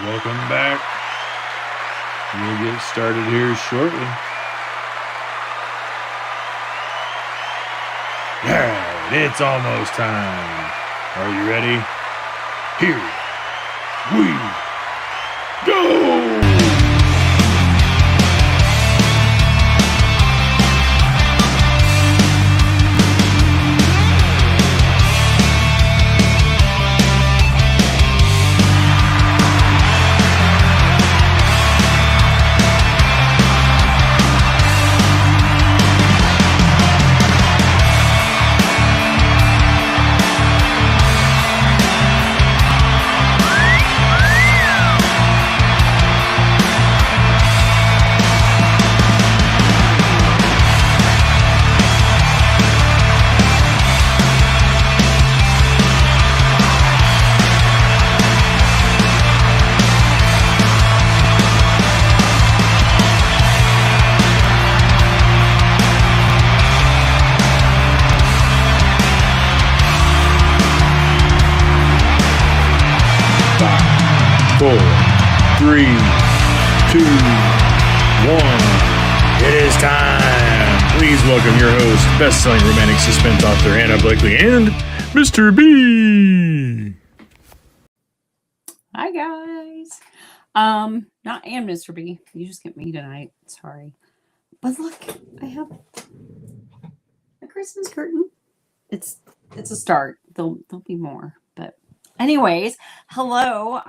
Welcome back. We'll get started here shortly. Alright, it's almost time. Are you ready? Here we go! Four, three, two, one. It is time. Please welcome your host, best-selling romantic suspense author Anna Blakely, and Mr. B. Hi guys. Not and Mr. B. You just get me tonight. Sorry, but look, I have a Christmas curtain. It's a start. There'll be more, but. Anyways, hello.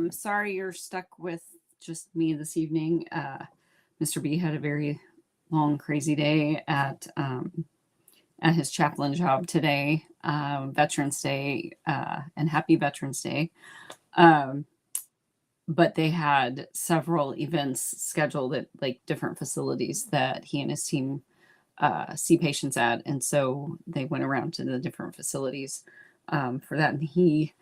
Sorry you're stuck with just me this evening. Mr. B had a very long, crazy day at his chaplain job today. Veterans Day, and Happy Veterans Day. But they had several events scheduled at like different facilities that he and his team see patients at, and so they went around to the different facilities for that, and he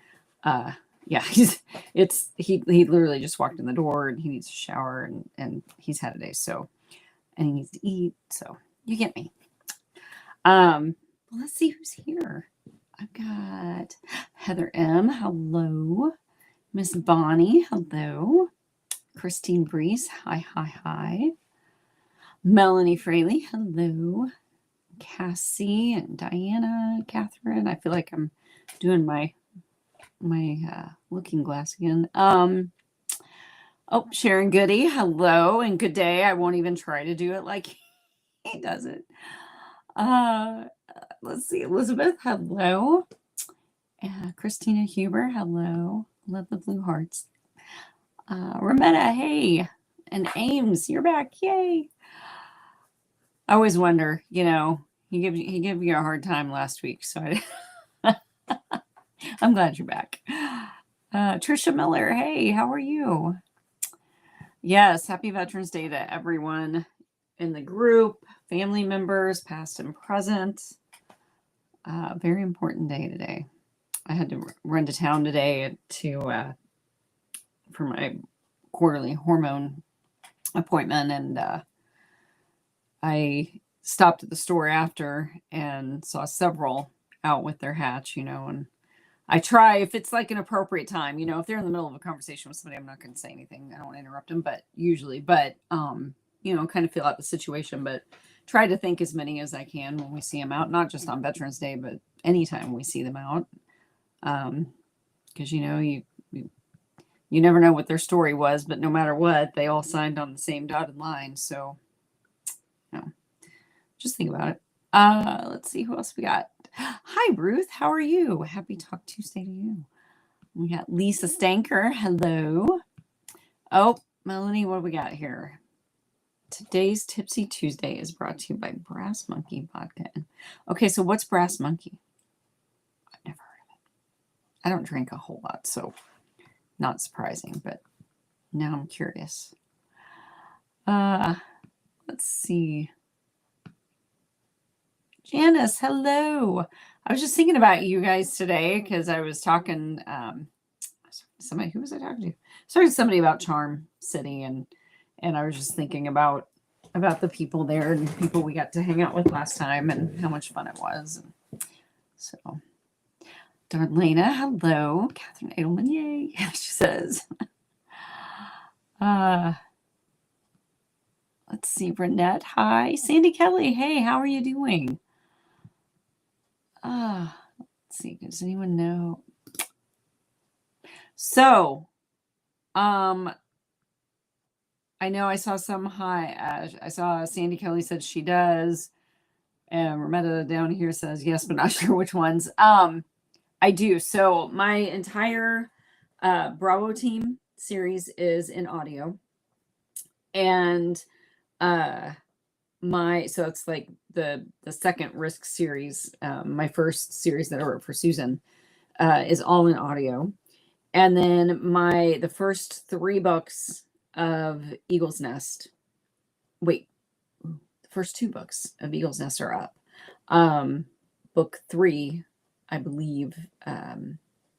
literally just walked in the door and he needs a shower and he's had a day, so, and he needs to eat, so you get me. Well, let's see who's here. I've got Heather M. Hello. Miss Bonnie. Hello. Christine Brees. Hi. Melanie Fraley. Hello. Cassie and Diana, Catherine. I feel like I'm doing my looking glass again. Sharon Goody, hello and good day. I won't even try to do it like he does it. Let's see, Elizabeth, hello. Christina Huber, hello. Love the blue hearts. Rametta, hey. And Ames, you're back, yay. I always wonder, he gave you a hard time last week, so I'm glad you're back. Trisha Miller, hey, how are you? Yes, happy Veterans Day to everyone in the group, family members, past and present. Very important day today. I had to run to town today for my quarterly hormone appointment, and I stopped at the store after and saw several out with their hats, and I try, if it's like an appropriate time, if they're in the middle of a conversation with somebody, I'm not going to say anything. I don't want to interrupt them, but kind of feel out the situation, but try to think as many as I can when we see them out, not just on Veterans Day, but anytime we see them out. Because, you never know what their story was, but no matter what, they all signed on the same dotted line. So, just think about it. Let's see who else we got. Hi, Ruth. How are you? Happy Talk Tuesday to you. We got Lisa Stanker. Hello. Oh, Melanie, what do we got here? Today's Tipsy Tuesday is brought to you by Brass Monkey Vodka. Okay, so what's Brass Monkey? I've never heard of it. I don't drink a whole lot, so not surprising, but now I'm curious. Let's see. Janice, hello. I was just thinking about you guys today because I was talking somebody, who was I talking to? Sorry, somebody about Charm City, and I was just thinking about the people there and people we got to hang out with last time and how much fun it was. And so, Darlena, hello. Catherine Edelman, yay, she says. Let's see, Renette. Hi. Sandy Kelly. Hey, how are you doing? Let's see. Does anyone know? So, I know I saw some hi. I saw Sandy Kelly said she does. And Rametta down here says yes, but not sure which ones. I do. So my entire Bravo Team series is in audio. And so it's like the second Risk series. My first series that I wrote for Susan is all in audio. And then the first 3 books of Eagle's Nest. Wait, the first 2 books of Eagle's Nest are up. Book 3, I believe,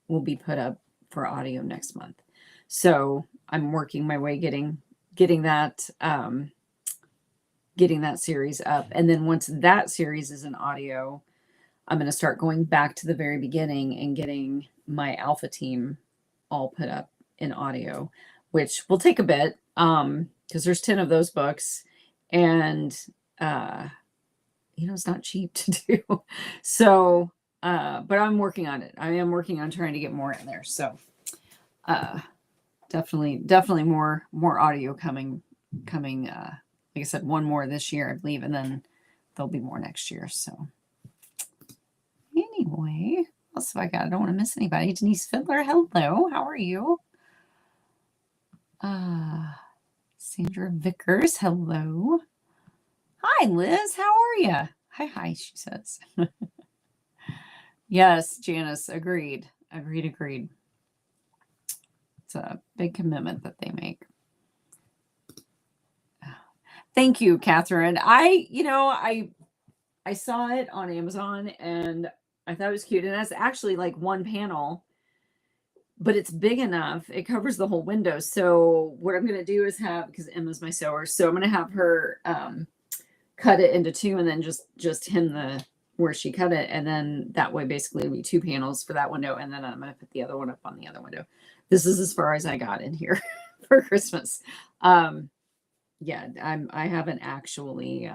will be put up for audio next month. So I'm working my way getting that series up. And then once that series is in audio, I'm going to start going back to the very beginning and getting my Alpha Team all put up in audio, which will take a bit because there's 10 of those books, and it's not cheap to do. So but I'm working on it. I am working on trying to get more in there. So definitely more audio coming like I said, 1 more this year, I believe, and then there'll be more next year. So anyway, what else have I got? I don't want to miss anybody. Denise Fiddler, hello. How are you? Sandra Vickers, hello. Hi, Liz. How are you? Hi, she says. Yes, Janice, agreed. It's a big commitment that they make. Thank you, Catherine. I saw it on Amazon and I thought it was cute. And that's actually like 1 panel, but it's big enough. It covers the whole window. So what I'm going to do is because Emma's my sewer, so I'm going to have her cut it into 2 and then just hem where she cut it. And then that way, basically it'll be 2 panels for that window. And then I'm going to put the other one up on the other window. This is as far as I got in here for Christmas. Yeah, I haven't actually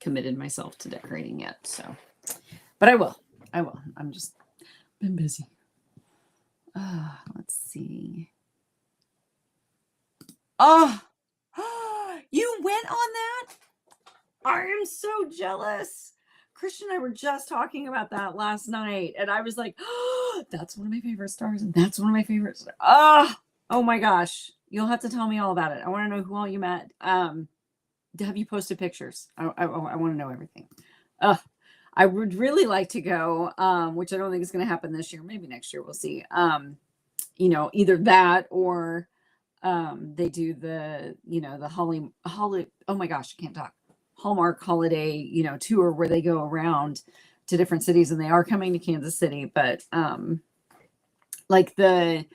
committed myself to decorating yet. So, but I will. I'm just been busy. Let's see. Oh, you went on that? I am so jealous. Christian and I were just talking about that last night, and I was like, oh, that's one of my favorite stars, and that's one of my favorites. Oh my gosh. You'll have to tell me all about it. I want to know who all you met. Have you posted pictures? I want to know everything. I would really like to go, which I don't think is going to happen this year. Maybe next year. We'll see. Either that or they do the oh my gosh, I can't talk. Hallmark holiday, tour where they go around to different cities, and they are coming to Kansas City, but like the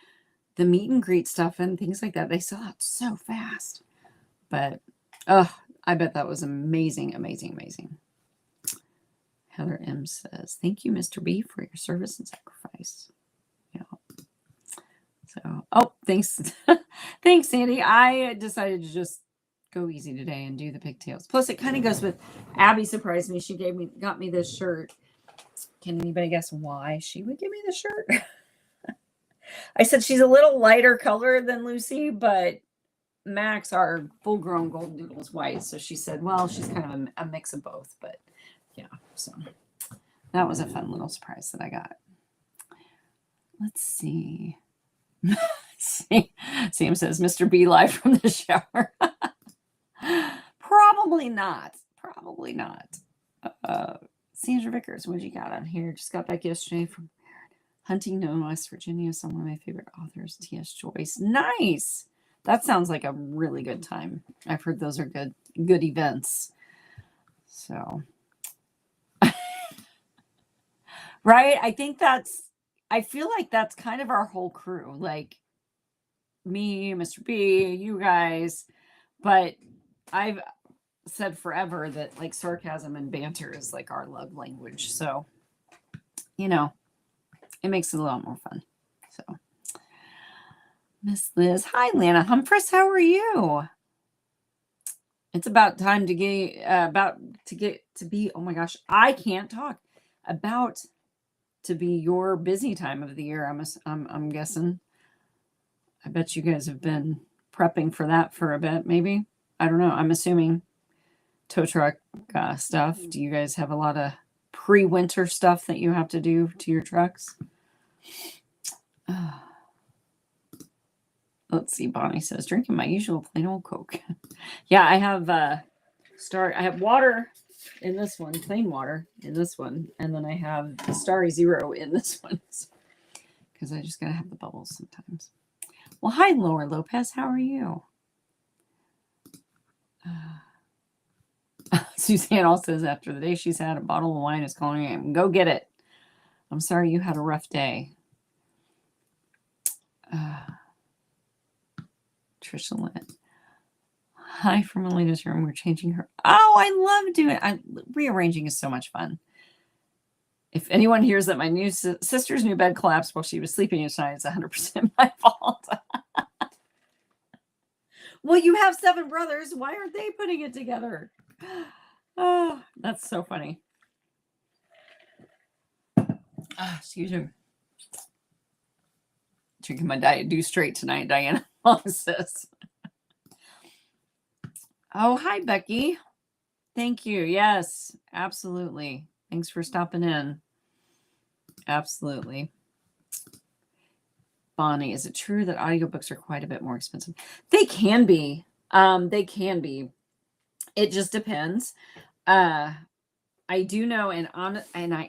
meet and greet stuff and things like that, they sell out so fast. But I bet that was amazing. Heather M says, thank you, Mr. B, for your service and sacrifice. Yeah. So, thanks. Thanks, Sandy. I decided to just go easy today and do the pigtails. Plus, it kind of goes with Abby surprised me. She got me this shirt. Can anybody guess why she would give me the shirt? I said she's a little lighter color than Lucy, but Max, our full-grown golden doodle, is white. So she said, well, she's kind of a mix of both. But yeah, so that was a fun little surprise that I got. Let's see. Sam says, Mr. B live from the shower. Probably not. Sandra Vickers, what you got on here? Just got back yesterday from Huntington, West Virginia. Some of my favorite authors, T.S. Joyce. Nice. That sounds like a really good time. I've heard those are good events. So, right? I feel like that's kind of our whole crew. Like me, Mr. B, you guys. But I've said forever that like sarcasm and banter is like our love language. So, it makes it a lot more fun. So, Miss Liz. Hi, Lana Humphreys. How are you? It's about time to get to be, oh my gosh, I can't talk. About to be your busy time of the year, I'm guessing. I bet you guys have been prepping for that for a bit, maybe. I don't know. I'm assuming tow truck stuff. Do you guys have a lot of pre-winter stuff that you have to do to your trucks? Let's see. Bonnie says, drinking my usual plain old Coke. Yeah, I have I have water in this one, plain water in this one, and then I have the Starry Zero in this one. Because I just gotta have the bubbles sometimes. Well, hi, Laura Lopez. How are you? Suzanne also says after the day she's had, a bottle of wine is calling her. Go get it. I'm sorry you had a rough day. Trisha Lynn. Hi from Alina's room. We're changing her. Oh, I love doing it. Rearranging is so much fun. If anyone hears that my new sister's new bed collapsed while she was sleeping each night, it's 100% my fault. Well, you have 7 brothers. Why aren't they putting it together? Oh, that's so funny. Excuse me. Drinking my Diet Dew straight tonight, Diana says. Oh, hi, Becky. Thank you. Yes, absolutely. Thanks for stopping in. Absolutely. Bonnie, is it true that audiobooks are quite a bit more expensive? They can be. They can be. It just depends. I do know, and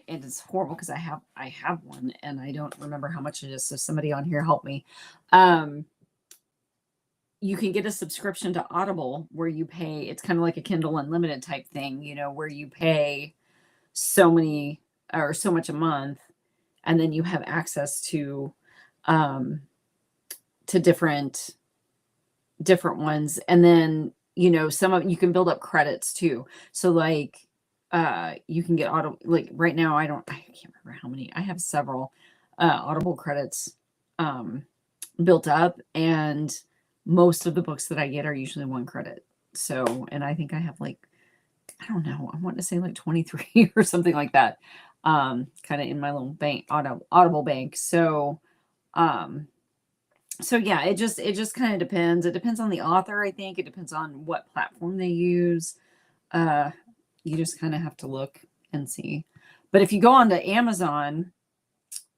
it's horrible because I have one and I don't remember how much it is. So somebody on here help me. You can get a subscription to Audible where you pay. It's kind of like a Kindle Unlimited type thing, where you pay so many or so much a month, and then you have access to different ones, and then some of you can build up credits too. So like you can get Audible, like right now I can't remember how many. I have several Audible credits built up, and most of the books that I get are usually 1 credit. So, and I think I have like, I don't know, I want to say like 23 or something like that, kind of in my little bank, Audible bank. So yeah, it just kind of depends. It depends on the author. I think it depends on what platform they use. You just kind of have to look and see. But if you go onto Amazon,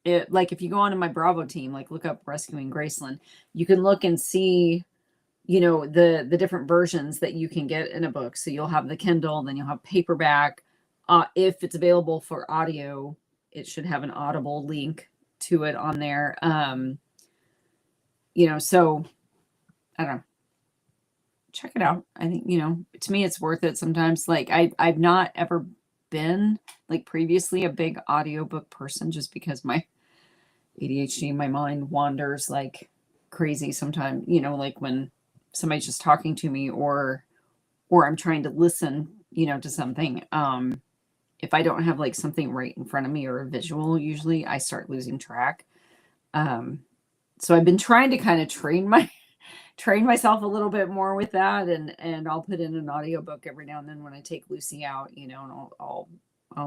if you go onto my Bravo team, like look up Rescuing Graceland, you can look and see, the different versions that you can get in a book. So you'll have the Kindle, then you'll have paperback. If it's available for audio, it should have an Audible link to it on there. So I don't know. Check it out. I think, to me, it's worth it sometimes. Like I've not ever been like previously a big audiobook person just because my ADHD, my mind wanders like crazy sometimes, like when somebody's just talking to me or I'm trying to listen, to something. If I don't have like something right in front of me or a visual, usually I start losing track. So I've been trying to kind of train myself a little bit more with that, and I'll put in an audiobook every now and then when I take Lucy out, and I'll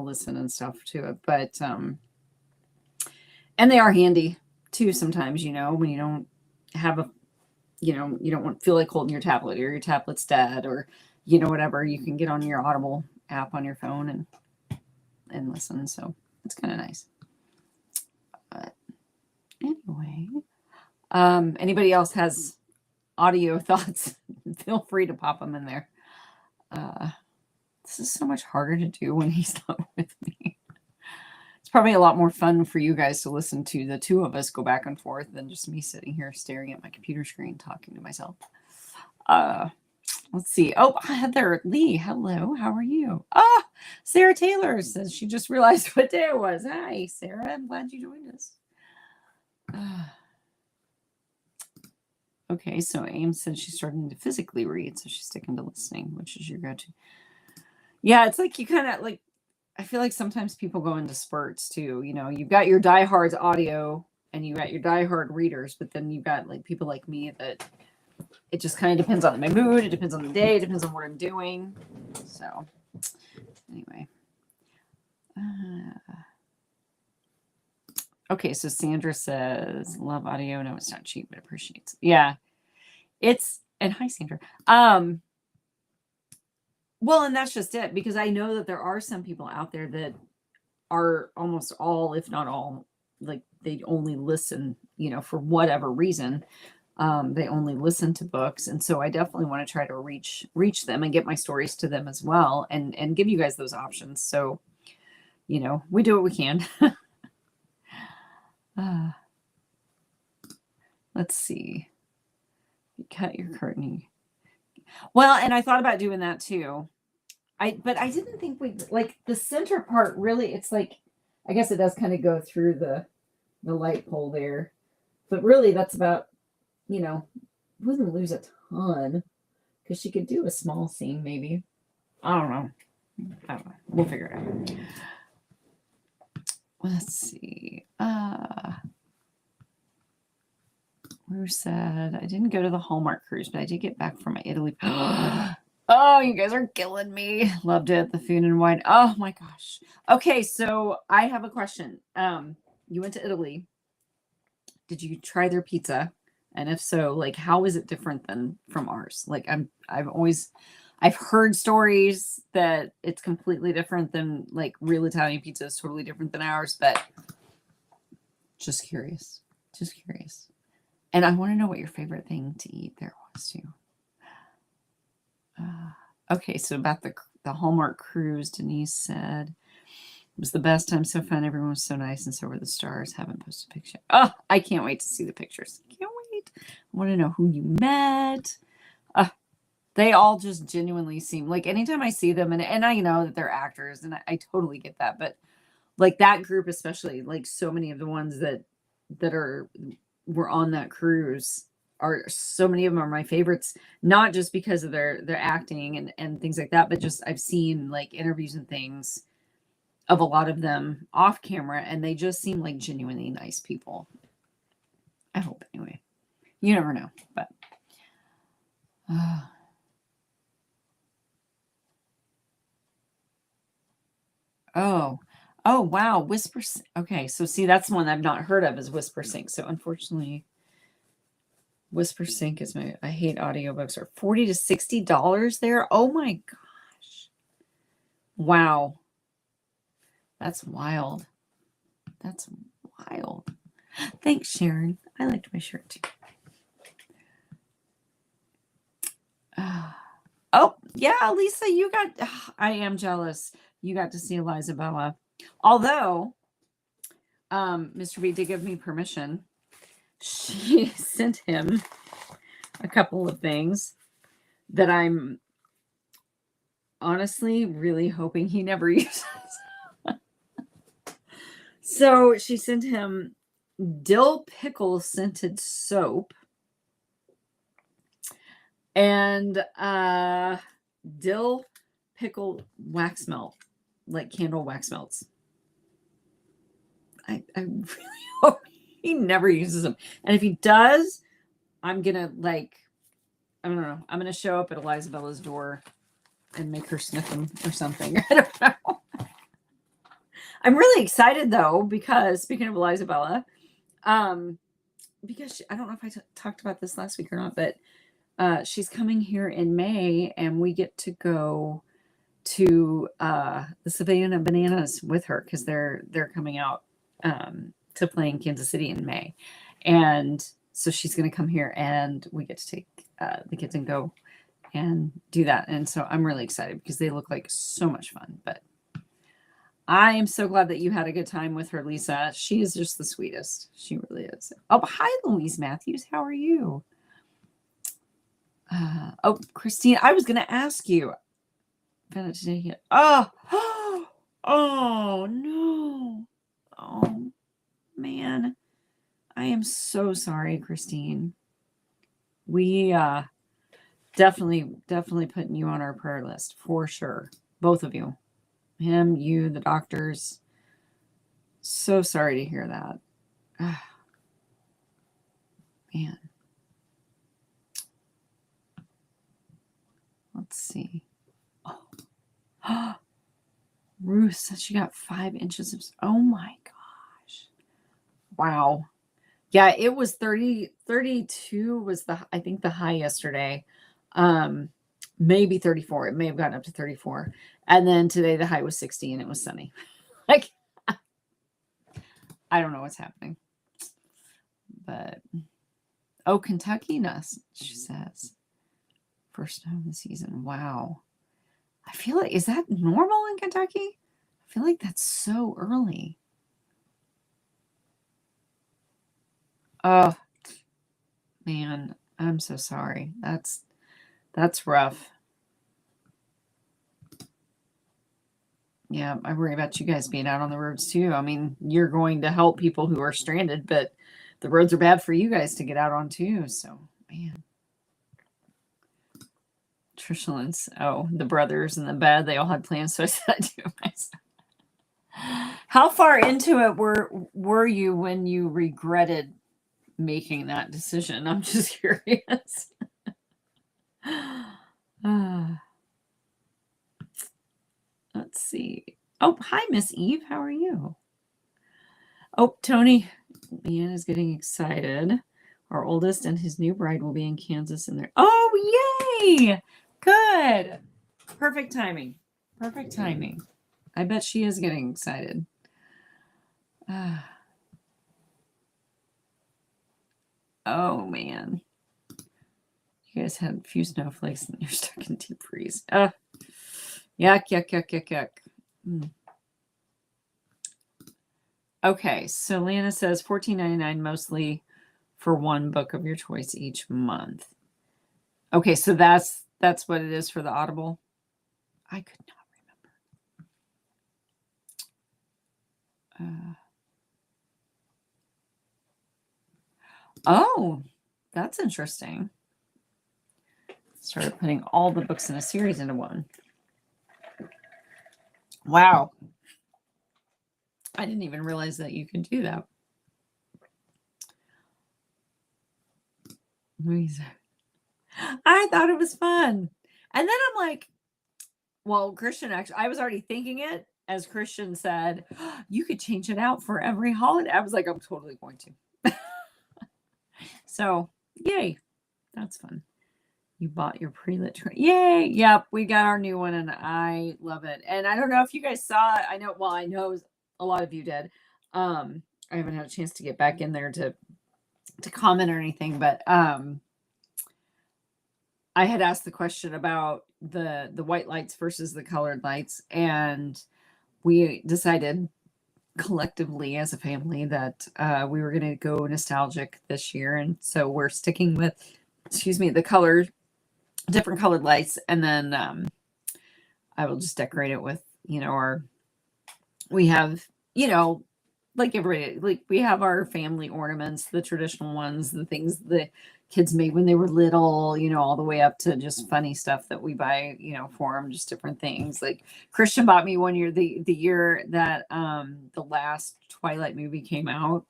listen and stuff to it. But and they are handy too sometimes, when you don't have you don't feel like holding your tablet or your tablet's dead or whatever, you can get on your Audible app on your phone and listen. So it's kind of nice. But anyway, anybody else has audio thoughts, feel free to pop them in there. This is so much harder to do when he's not with me. It's probably a lot more fun for you guys to listen to the 2 of us go back and forth than just me sitting here staring at my computer screen talking to myself. Let's see. Oh, Heather Lee, hello, how are you? Sarah Taylor says she just realized what day it was. Hi, Sarah, I'm glad you joined us. Okay, so Ames said she's starting to physically read, so she's sticking to listening, which is your go-to. Yeah, it's like you kind of like, I feel like sometimes people go into spurts too. You've got your diehards audio and you got your diehard readers, but then you got like people like me that it just kind of depends on my mood. It depends on the day. It depends on what I'm doing. So anyway. Okay, so Sandra says, love audio. No, it's not cheap, but appreciates it. Yeah. And hi, Sandra. Well, and that's just it, because I know that there are some people out there that are almost all, if not all, like they only listen, for whatever reason. They only listen to books. And so I definitely want to try to reach them and get my stories to them as well, and give you guys those options. So, we do what we can. Let's see. You cut your curtain. Well, and I thought about doing that too. But I didn't think like the center part really, it's like, I guess it does kind of go through the light pole there. But really that's about, wouldn't lose a ton, because she could do a small scene maybe. I don't know. We'll figure it out. Let's see. Who said, I didn't go to the Hallmark cruise, but I did get back from my Italy. Oh, you guys are killing me. Loved it. The food and wine. Oh my gosh. Okay, so I have a question. You went to Italy. Did you try their pizza? And if so, like, how is it different than from ours? Like, I've heard stories that it's completely different than, like, real Italian pizza is totally different than ours, but just curious. And I want to know what your favorite thing to eat there was too. Okay, so about the Hallmark cruise, Denise said, it was the best time, so fun. Everyone was so nice, and so were the stars. Haven't posted a picture. Oh, I can't wait to see the pictures. Can't wait. I want to know who you met. They all just genuinely seem like, anytime I see them, and I know that they're actors, and I totally get that, but like that group especially, like so many of the ones that were on that cruise, so many of them are my favorites, not just because of their acting and things like that, but just I've seen like interviews and things of a lot of them off camera, and they just seem like genuinely nice people. I hope, anyway. You never know, but oh wow, Whisper. Okay, so see, that's one I've not heard of, is Whisper Sync. So unfortunately, Whisper Sync is I hate audiobooks. Are $40 to $60 there? Oh my gosh. Wow. That's wild. That's wild. Thanks, Sharon. I liked my shirt too. Oh, yeah, Lisa, you got, I am jealous. You got to see Eliza Bella. Although, Mr. B did give me permission. She sent him a couple of things that I'm honestly really hoping he never uses. So she sent him dill pickle scented soap and dill pickle wax melt, like candle wax melts. I really hope he never uses them. And if he does, I'm gonna I don't know. I'm gonna show up at Eliza Bella's door and make her sniff them or something. I don't know. I'm really excited though, because speaking of Eliza Bella, because I don't know if I talked about this last week or not, but she's coming here in May, and we get to go to the Savannah Bananas with her, because they're coming out to play in Kansas City in May, and so she's going to come here, and we get to take the kids and go and do that. And so I'm really excited, because they look like so much fun. But I am so glad that you had a good time with her, Lisa. She is just the sweetest. She really is. Oh, hi, Louise Matthews. How are you? Oh, Christine, I was going to ask you. Found it today. Oh, oh no. Oh, man. I am so sorry, Christine. We definitely putting you on our prayer list for sure. Both of you. Him, you, the doctors. So sorry to hear that. Man. Let's see. Oh. Ruth said she got 5 inches of, oh my gosh. Wow. Yeah, it was 32 was I think the high yesterday. Maybe 34. It may have gotten up to 34. And then today the high was 60 and it was sunny. Like, I don't know what's happening. But, oh, Kentucky nuts, she says. First time of the season. Wow. I feel like, is that normal in Kentucky? I feel like that's so early. Oh, man, I'm so sorry. That's rough. Yeah, I worry about you guys being out on the roads too. I mean, you're going to help people who are stranded, but the roads are bad for you guys to get out on too. So, man. Trishlan's, oh, the brothers in the bed, they all had plans, so I said I'd do it myself. How far into it were you when you regretted making that decision? I'm just curious. Let's see. Oh, hi, Miss Eve. How are you? Oh, Tony. Leanne is getting excited. Our oldest and his new bride will be in Kansas in there. Oh, yay! Good. Perfect timing. Perfect timing. I bet she is getting excited. Oh, man. You guys had a few snowflakes and you're stuck in deep freeze. Yuck, yuck, yuck, yuck, yuck. Okay, so Lana says $14.99 mostly for one book of your choice each month. Okay, so that's what it is for the Audible. I could not remember. Oh, that's interesting. Started putting all the books in a series into one. Wow. I didn't even realize that you could do that. I thought it was fun. And then I'm like, well, Christian, actually, I was already thinking it. As Christian said, you could change it out for every holiday. I was like, I'm totally going to. So, yay. That's fun. You bought your pre-lit. Yay. Yep. We got our new one and I love it. And I don't know if you guys saw it. I know a lot of you did. I haven't had a chance to get back in there to comment or anything, but I had asked the question about the white lights versus the colored lights, and we decided collectively as a family that we were going to go nostalgic this year, and so we're sticking with the different colored lights, and then I will just decorate it with we have like everybody, like we have our family ornaments, the traditional ones, the things the kids made when they were little, all the way up to just funny stuff that we buy, for them, just different things. Like Christian bought me one year, the year that the last Twilight movie came out,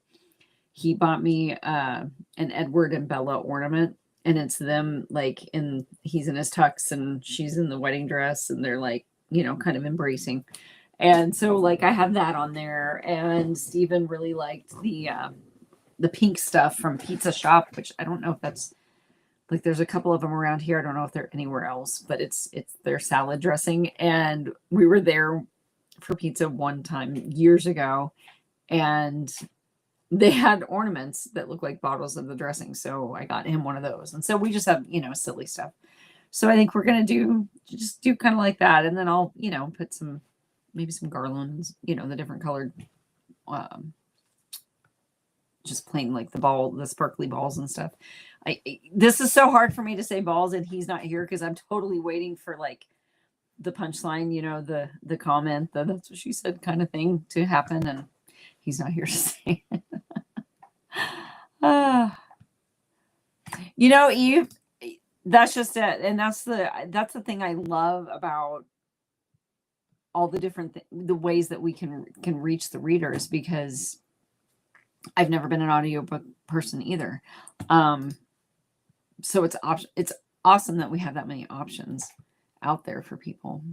he bought me an Edward and Bella ornament, and it's them like he's in his tux and she's in the wedding dress, and they're like, kind of embracing. And so like I have that on there, and Stephen really liked the pink stuff from Pizza Shop, which I don't know if that's like, there's a couple of them around here. I don't know if they're anywhere else, but it's their salad dressing. And we were there for pizza one time years ago, and they had ornaments that look like bottles of the dressing. So I got him one of those. And so we just have, silly stuff. So I think we're going to do kind of like that. And then I'll, put maybe some garlands, the different colored, just plain like the sparkly balls and stuff. This is so hard for me to say balls and he's not here because I'm totally waiting for like the punchline, the comment, that's what she said kind of thing to happen, and he's not here to say it. Eve, that's just it. And that's the thing I love about all the different the ways that we can reach the readers, because I've never been an audiobook person either. So it's awesome that we have that many options out there for people.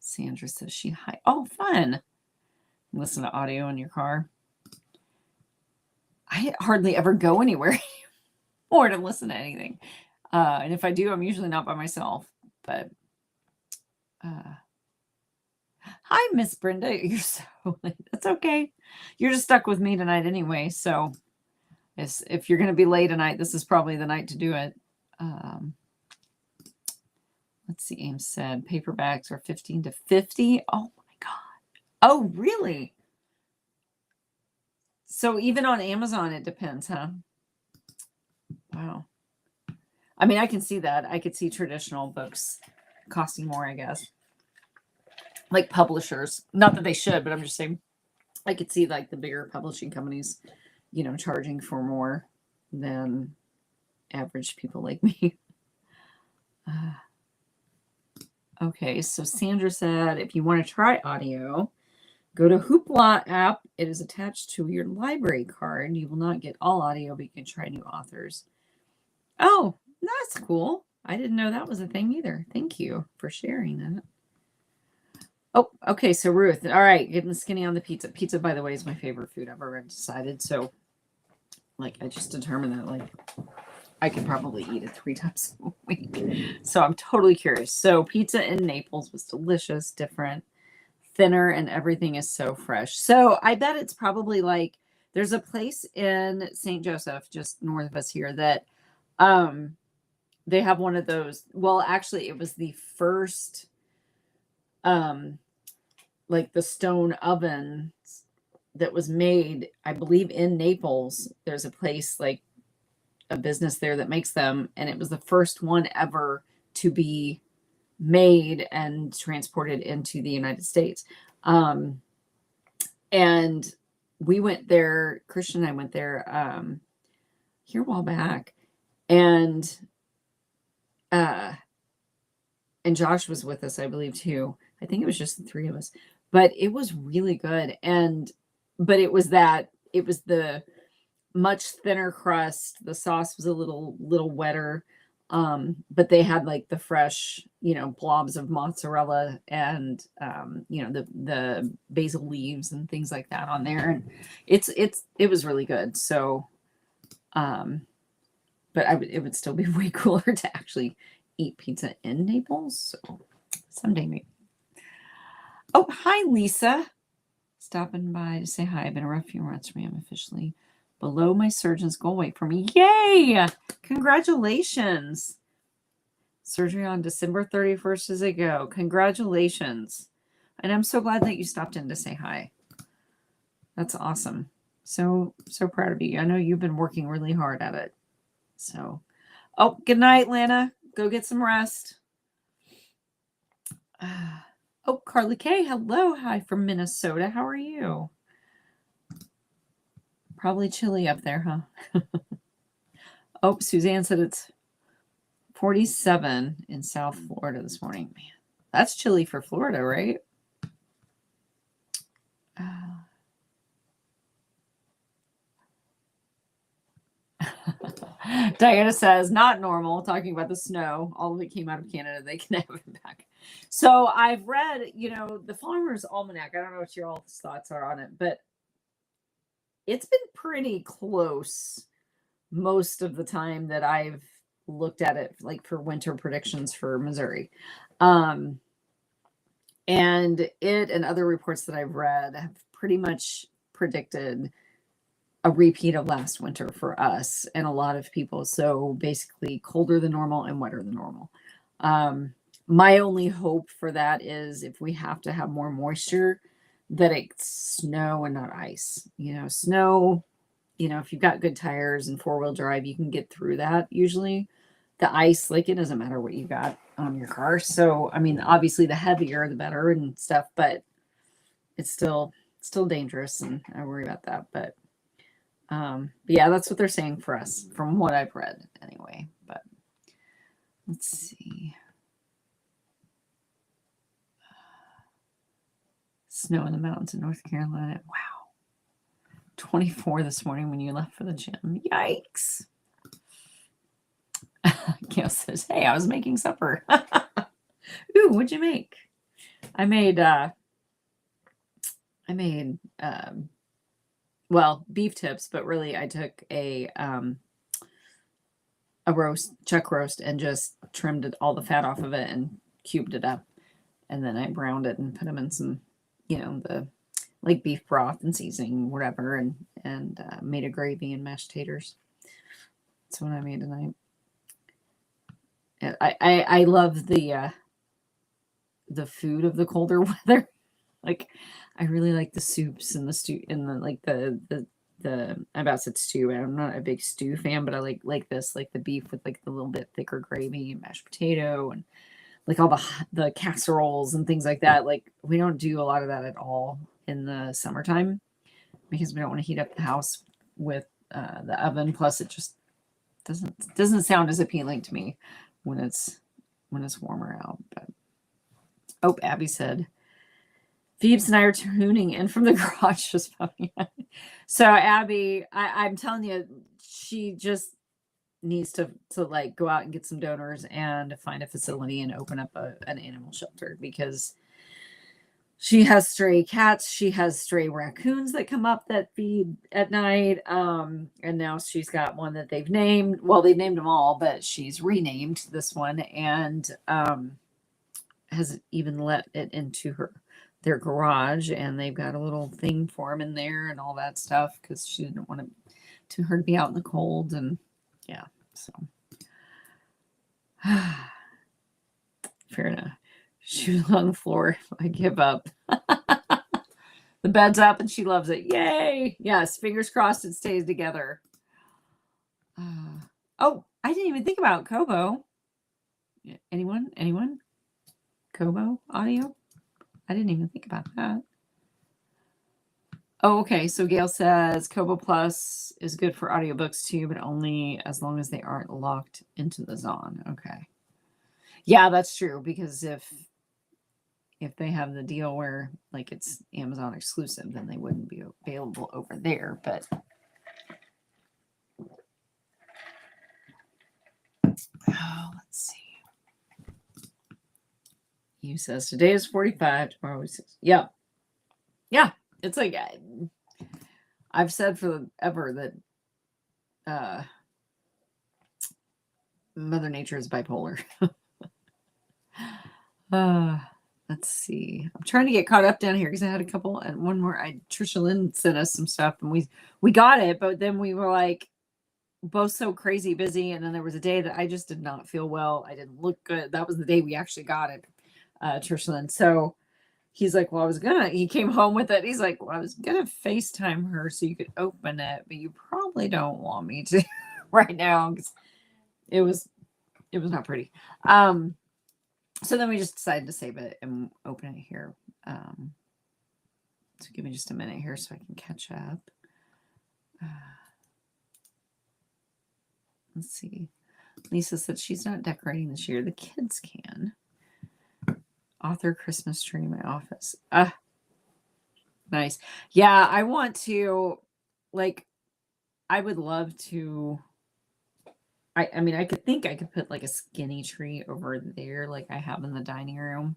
Sandra says she hi. Oh, fun. Listen to audio in your car. I hardly ever go anywhere or to listen to anything. And if I do, I'm usually not by myself. But hi, Miss Brenda. You're so late. That's okay. You're just stuck with me tonight anyway. So if you're going to be late tonight, this is probably the night to do it. Let's see. Ames said paperbacks are 15 to 50. Oh my God. Oh, really? So even on Amazon, it depends, huh? Wow. I mean, I can see that. I could see traditional books costing more, I guess. Like publishers. Not that they should, but I'm just saying I could see like the bigger publishing companies, charging for more than average people like me. Okay, so Sandra said, if you want to try audio, go to Hoopla app. It is attached to your library card. You will not get all audio, but you can try new authors. Oh, that's cool. I didn't know that was a thing either. Thank you for sharing that. Oh, okay. So Ruth, all right, getting skinny on the pizza. Pizza, by the way, is my favorite food I've ever decided. So, I just determined that, I could probably eat it 3 times a week. So I'm totally curious. So pizza in Naples was delicious, different, thinner, and everything is so fresh. So I bet it's probably there's a place in St. Joseph, just north of us here, that they have one of those. Well, actually, it was the first the stone oven that was made, I believe, in Naples. There's a place a business there that makes them, and it was the first one ever to be made and transported into the United States. And we went there, Christian and I went there here a while back, and Josh was with us, I believe, too. I think it was just the 3 of us, but it was really good. But it was the much thinner crust. The sauce was a little wetter. But they had the fresh, blobs of mozzarella and, the basil leaves and things like that on there. And it was really good. So, but it would still be way cooler to actually eat pizza in Naples. So someday maybe. Oh, hi, Lisa. Stopping by to say hi. I've been a rough few months for me. I'm officially below my surgeon's goal weight for me. Yay! Congratulations. Surgery on December 31st is a go. Congratulations. And I'm so glad that you stopped in to say hi. That's awesome. So proud of you. I know you've been working really hard at it. So, oh, good night, Lana. Go get some rest. Oh, Carly K. Hello. Hi from Minnesota. How are you? Probably chilly up there, huh? Oh, Suzanne said it's 47 in South Florida this morning. Man, that's chilly for Florida, right? Diana says, not normal, talking about the snow. All of it came out of Canada. They can have it back. So I've read, the Farmer's Almanac. I don't know what your all thoughts are on it, but it's been pretty close most of the time that I've looked at it, for winter predictions for Missouri. And it and other reports that I've read have pretty much predicted a repeat of last winter for us and a lot of people. So basically colder than normal and wetter than normal. My only hope for that is if we have to have more moisture, that it's snow and not ice. Snow, if you've got good tires and 4-wheel drive, you can get through that usually. The ice, it doesn't matter what you got on your car. So, I mean, obviously the heavier, the better and stuff, but it's still dangerous, and I worry about that. But yeah, that's what they're saying for us from what I've read anyway. But let's see. Snow in the mountains in North Carolina. Wow. 24 this morning when you left for the gym. Yikes. Gail says, hey, I was making supper. Ooh, what'd you make? I made well, beef tips, but really I took a chuck roast, and just trimmed all the fat off of it and cubed it up. And then I browned it and put them in some, the like beef broth and seasoning, whatever, and made a gravy and mashed taters. That's what I made tonight. I love the food of the colder weather. Like, I really like the soups and the stew and the I'm about to say stew. I'm not a big stew fan, but I like this, like the beef with like the little bit thicker gravy and mashed potato and like all the casseroles and things like that. Like, we don't do a lot of that at all in the summertime because we don't want to heat up the house with the oven. Plus, it just doesn't sound as appealing to me when it's warmer out. But Abby said, Phoebes and I are tuning in from the garage just pumping. So Abby, I'm telling you, she just needs to like go out and get some donors and find a facility and open up an animal shelter, because she has stray cats, she has stray raccoons that come up that feed at night, and now she's got one that they've named. Well, they've named them all, but she's renamed this one, and has even let it into their garage, and they've got a little thing for him in there and all that stuff, because she didn't want her to be out in the cold. And yeah, so fair enough. She was on the floor. I give up. The bed's up and she loves it. Yay. Yes, fingers crossed it stays together. Oh, I didn't even think about Kobo. Anyone? Kobo audio? I didn't even think about that. Oh, okay. So Gail says Kobo Plus is good for audiobooks too, but only as long as they aren't locked into the Zon. Okay. Yeah, that's true, because if they have the deal where like it's Amazon exclusive, then they wouldn't be available over there. But let's see. You says today is 45, tomorrow is 6. Yeah. Yeah. It's like I've said forever that Mother Nature is bipolar. Let's see. I'm trying to get caught up down here because I had a couple, and one more. Trisha Lynn sent us some stuff, and we got it, but then we were like both so crazy busy, and then there was a day that I just did not feel well. I didn't look good. That was the day we actually got it, Trisha Lynn. So he's like, well, he came home with it. He's like, well, I was gonna FaceTime her so you could open it, but you probably don't want me to right now, because it was not pretty. So then we just decided to save it and open it here. So give me just a minute here so I can catch up. Let's see. Lisa said she's not decorating this year. The kids can. Author Christmas tree in my office. Nice. Yeah, I want to, like, I would love to. I mean, I could put like a skinny tree over there, like I have in the dining room.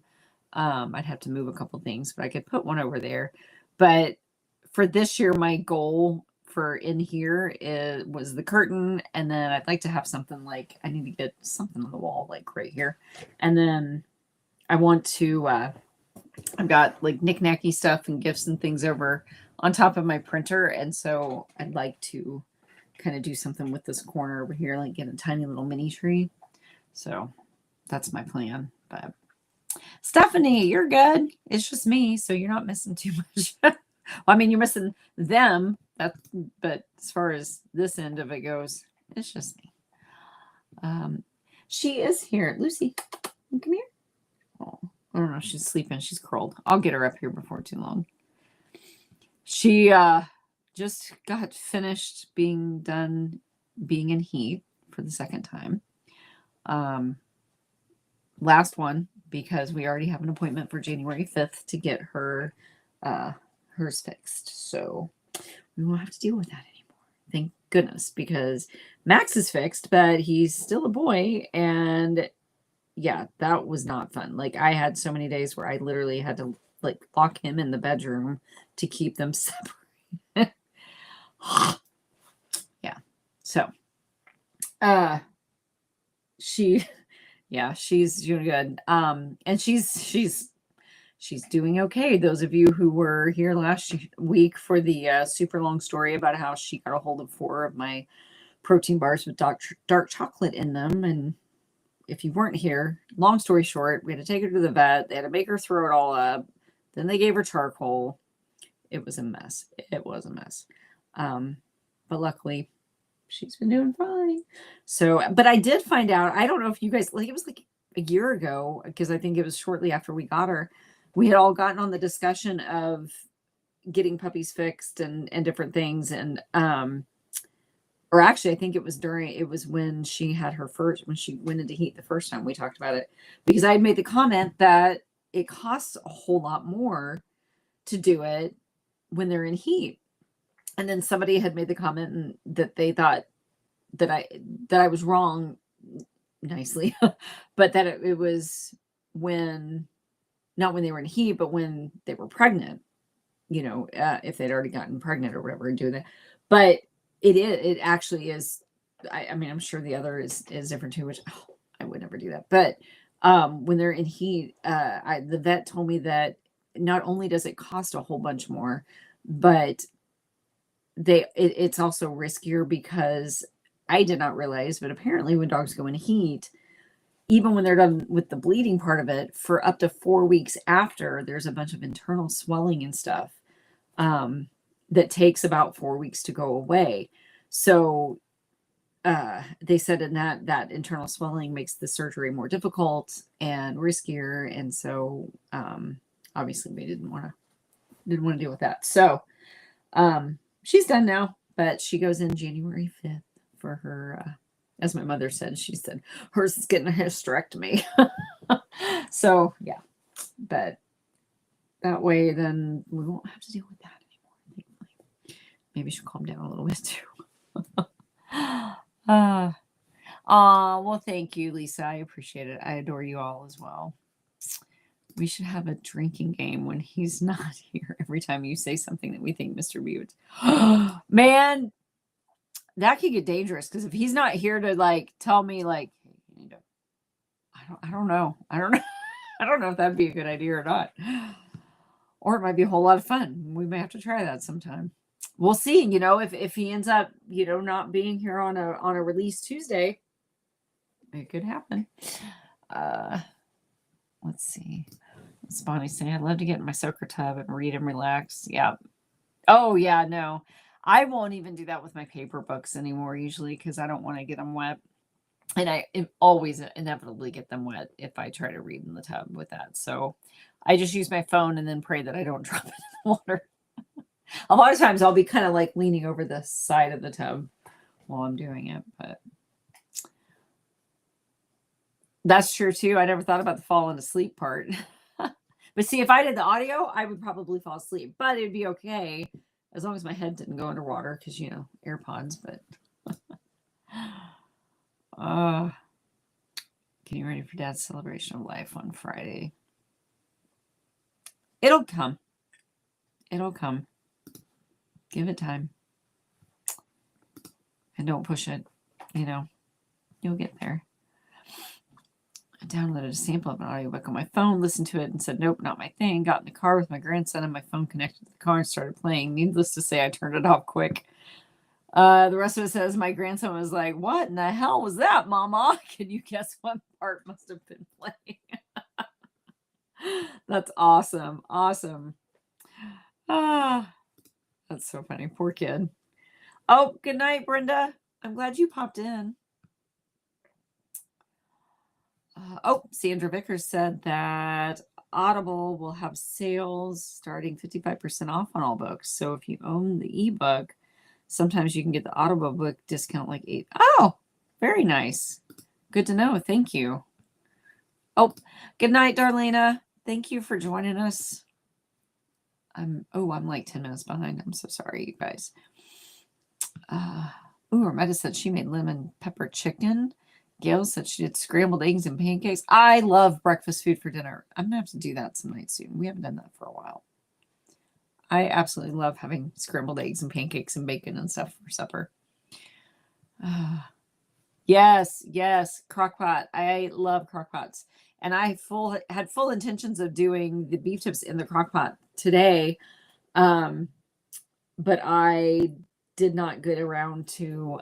I'd have to move a couple things, but I could put one over there. But for this year, my goal for in here was the curtain, and then I'd like to have something like, I need to get something on the wall, like right here. And then I want to, I've got like knick-knacky stuff and gifts and things over on top of my printer. And so I'd like to kind of do something with this corner over here, like get a tiny little mini tree. So that's my plan. But Stephanie, you're good. It's just me, so you're not missing too much. Well, I mean, you're missing them, but as far as this end of it goes, it's just me. She is here. Lucy, come here. Oh, I don't know. She's sleeping. She's curled. I'll get her up here before too long. She just got finished being in heat for the second time. Last one, because we already have an appointment for January 5th to get her hers fixed. So we won't have to deal with that anymore. Thank goodness, because Max is fixed, but he's still a boy. And yeah, that was not fun. Like, I had so many days where I literally had to like lock him in the bedroom to keep them separate. Yeah. So, she's doing good. And she's doing okay. Those of you who were here last week for the super long story about how she got a hold of 4 of my protein bars with dark chocolate in them. And if you weren't here, long story short, we had to take her to the vet. They had to make her throw it all up. Then they gave her charcoal. It was a mess. It was a mess. But luckily, she's been doing fine. So, but I did find out, I don't know if you guys, like, it was like a year ago, because I think it was shortly after we got her. We had all gotten on the discussion of getting puppies fixed and different things. And, or actually, I think it was when she had her first, when she went into heat the first time we talked about it, because I had made the comment that it costs a whole lot more to do it when they're in heat. And then somebody had made the comment that they thought that I was wrong nicely, but that it was not when they were in heat, but when they were pregnant, if they'd already gotten pregnant or whatever and do that. But it actually is. I mean, I'm sure the other is different too, which I would never do that. But when they're in heat, the vet told me that not only does it cost a whole bunch more, but it's also riskier, because I did not realize, but apparently when dogs go in heat, even when they're done with the bleeding part of it, for up to 4 weeks after, there's a bunch of internal swelling and stuff that takes about 4 weeks to go away. So they said in that internal swelling makes the surgery more difficult and riskier. And so obviously we didn't want to deal with that. So she's done now, but she goes in January 5th for her, as my mother said, she said hers is getting a hysterectomy. So yeah, but that way then we won't have to deal with that anymore. Maybe she'll calm down a little bit too. Well, thank you, Lisa. I appreciate it. I adore you all as well. We should have a drinking game when he's not here. Every time you say something that we think Mr. B would, man, that could get dangerous. Because if he's not here to like tell me, like, I don't know. I don't know. I don't know if that'd be a good idea or not. Or it might be a whole lot of fun. We may have to try that sometime. We'll see. If he ends up, not being here on a release Tuesday, it could happen. Let's see. What's Bonnie saying? I'd love to get in my soaker tub and read and relax. Yeah. Oh yeah, no. I won't even do that with my paper books anymore usually, because I don't want to get them wet. And I always inevitably get them wet if I try to read in the tub with that. So I just use my phone and then pray that I don't drop it in the water. A lot of times I'll be kind of like leaning over the side of the tub while I'm doing it, but that's true too. I never thought about the falling asleep part. But see, if I did the audio, I would probably fall asleep, but it'd be okay as long as my head didn't go underwater, because AirPods. But getting ready for Dad's celebration of life on Friday. It'll come. It'll come. Give it time. And don't push it. You'll get there. I downloaded a sample of an audiobook on my phone, listened to it, and said, nope, not my thing. Got in the car with my grandson and my phone connected to the car and started playing. Needless to say, I turned it off quick. The rest of it says my grandson was like, what in the hell was that, Mama? Can you guess what part must have been playing? That's awesome. Awesome. That's so funny. Poor kid. Oh, good night, Brenda. I'm glad you popped in. Sandra Vickers said that Audible will have sales starting 55% off on all books. So if you own the ebook, sometimes you can get the Audible book discount like $8. Oh, very nice. Good to know. Thank you. Oh, good night, Darlena. Thank you for joining us. I'm like 10 minutes behind. I'm so sorry, you guys. Or might have said she made lemon pepper chicken. Gail said she did scrambled eggs and pancakes. I love breakfast food for dinner. I'm going to have to do that tonight soon. We haven't done that for a while. I absolutely love having scrambled eggs and pancakes and bacon and stuff for supper. Yes, crockpot. I love crockpots. And I had full intentions of doing the beef tips in the crockpot today. But I did not get around to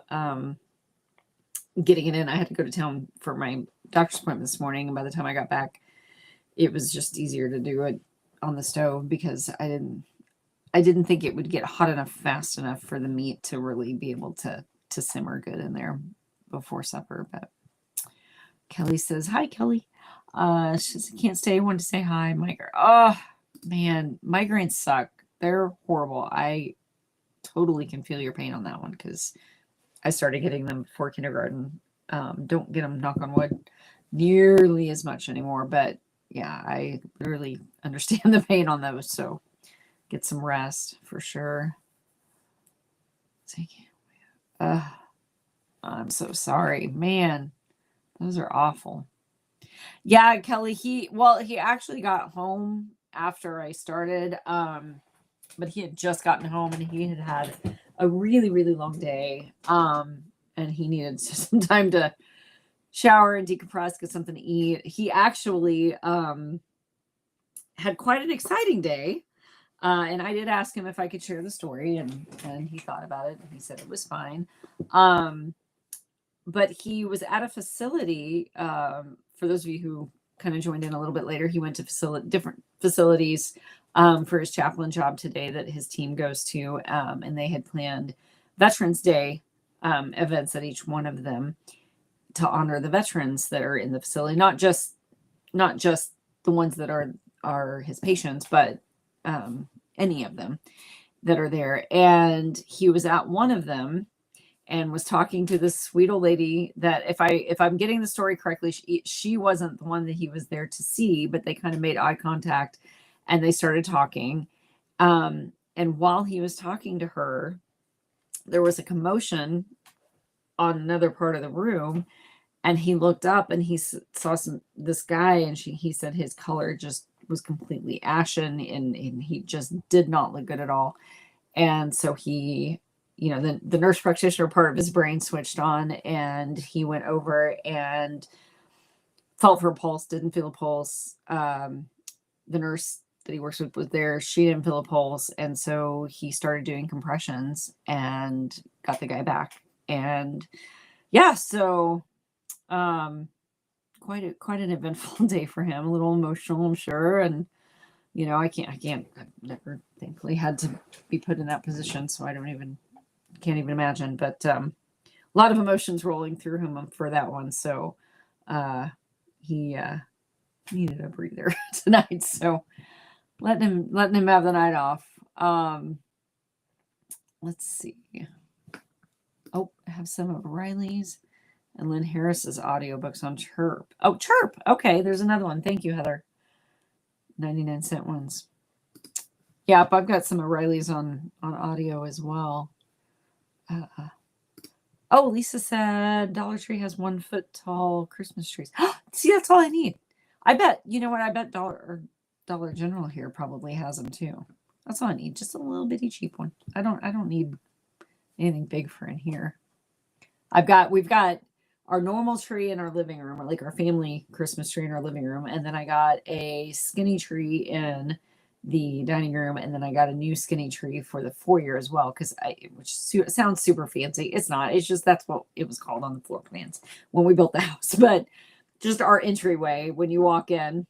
getting it in. I had to go to town for my doctor's appointment this morning. And by the time I got back, it was just easier to do it on the stove because I didn't think it would get hot enough fast enough for the meat to really be able to simmer good in there before supper. But Kelly says, hi, Kelly. She says, I can't stay. I wanted to say hi. Migraine. Oh, man. Migraines suck. They're horrible. I totally can feel your pain on that one because I started getting them before kindergarten. Don't get them, knock on wood, nearly as much anymore. But yeah, I really understand the pain on those. So get some rest for sure. I'm so sorry, man. Those are awful. Yeah, Kelly, he actually got home after I started. But he had just gotten home and he had a really, really long day. And he needed some time to shower and decompress, get something to eat. He actually had quite an exciting day. And I did ask him if I could share the story, and he thought about it and he said it was fine. But he was at a facility, for those of you who kind of joined in a little bit later, he went to different facilities for his chaplain job today that his team goes to. And they had planned Veterans Day events at each one of them to honor the veterans that are in the facility, not just the ones that are his patients, but any of them that are there. And he was at one of them and was talking to this sweet old lady that if I'm getting the story correctly, she wasn't the one that he was there to see, but they kind of made eye contact and they started talking. And while he was talking to her, there was a commotion on another part of the room. And he looked up and he saw this guy, and he said his color just was completely ashen and he just did not look good at all. And so he, the nurse practitioner part of his brain switched on, and he went over and felt for a pulse, didn't feel a pulse. The nurse that he works with was there. She didn't feel a pulse. And so he started doing compressions and got the guy back. And yeah, so quite an eventful day for him, a little emotional, I'm sure. And I've never thankfully had to be put in that position, so can't even imagine. But a lot of emotions rolling through him for that one. So he needed a breather tonight, so letting him have the night off. Let's see. Oh, I have some of Riley's and Lynn Harris's audiobooks on Chirp. Oh, Chirp. Okay, there's another one. Thank you, Heather. 99-cent ones. Yep, I've got some of Riley's on audio as well. Oh, Lisa said Dollar Tree has 1 foot tall Christmas trees. See, that's all I need. I bet, I bet Dollar General here probably has them too. That's all I need. Just a little bitty cheap one. I don't need anything big for in here. We've got our normal tree in our living room, or like our family Christmas tree in our living room. And then I got a skinny tree in the dining room. And then I got a new skinny tree for the foyer as well. Which sounds super fancy. It's not, it's just, that's what it was called on the floor plans when we built the house. But just our entryway when you walk in,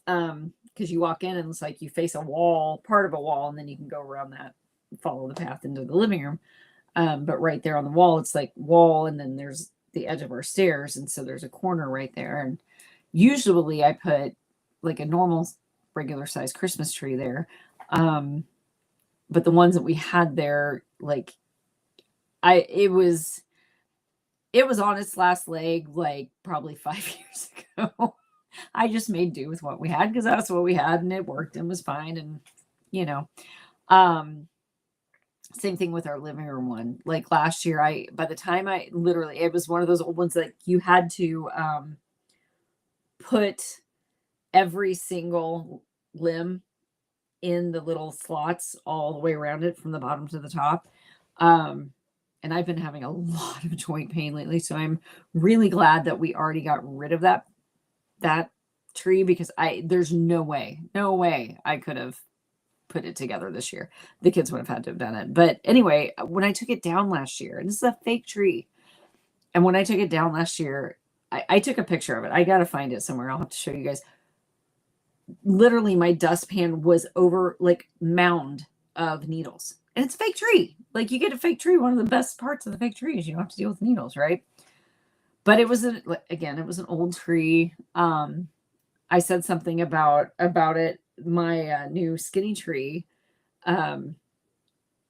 because you walk in and it's like you face a wall, part of a wall, and then you can go around that, follow the path into the living room. But right there on the wall, it's like wall, and then there's the edge of our stairs, and so there's a corner right there. And usually I put like a normal regular size Christmas tree there, but the ones that we had there, like it was on its last leg like probably 5 years ago. I just made do with what we had because that's what we had, and it worked and was fine. And Same thing with our living room one. Like last year, by the time it was one of those old ones that you had to put every single limb in the little slots all the way around it from the bottom to the top. And I've been having a lot of joint pain lately, so I'm really glad that we already got rid of that tree, because there's no way I could have put it together this year. The kids would have had to have done it. But anyway, when I took it down last year, and this is a fake tree, and when I took it down last year, I took a picture of it. I got to find it somewhere. I'll have to show you guys. Literally, my dustpan was over like mound of needles. And it's a fake tree. Like, you get a fake tree. One of the best parts of the fake tree is you don't have to deal with needles, right? But it was it was an old tree. I said something about it, my new skinny tree. And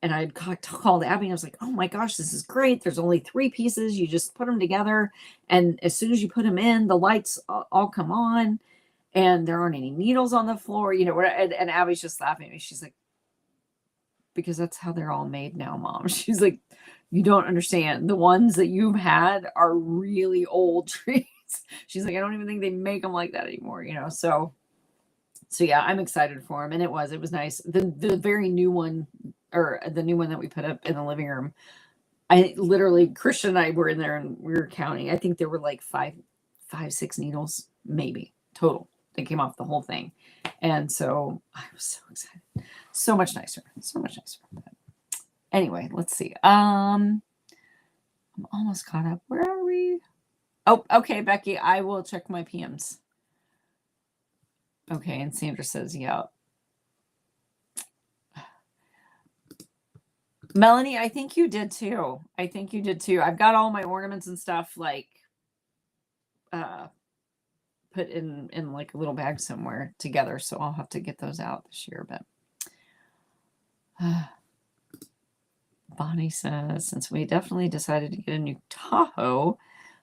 I called Abby and I was like, oh my gosh, this is great. There's only 3 pieces. You just put them together. And as soon as you put them in, the lights all come on and there aren't any needles on the floor. And Abby's just laughing at me. She's like, because that's how they're all made now, Mom. She's like, you don't understand. The ones that you've had are really old trees. She's like, I don't even think they make them like that anymore, So yeah, I'm excited for him. And it was nice. The very new one, or the new one that we put up in the living room, Christian and I were in there and we were counting. I think there were like 6 needles, maybe total. That came off the whole thing. And so I was so excited. So much nicer. But anyway, let's see. I'm almost caught up. Where are we? Oh, okay, Becky. I will check my PMs. Okay, and Sandra says, yeah. Melanie, I think you did too. I've got all my ornaments and stuff like put in like a little bag somewhere together, so I'll have to get those out this year. But Bonnie says, since we definitely decided to get a new Tahoe,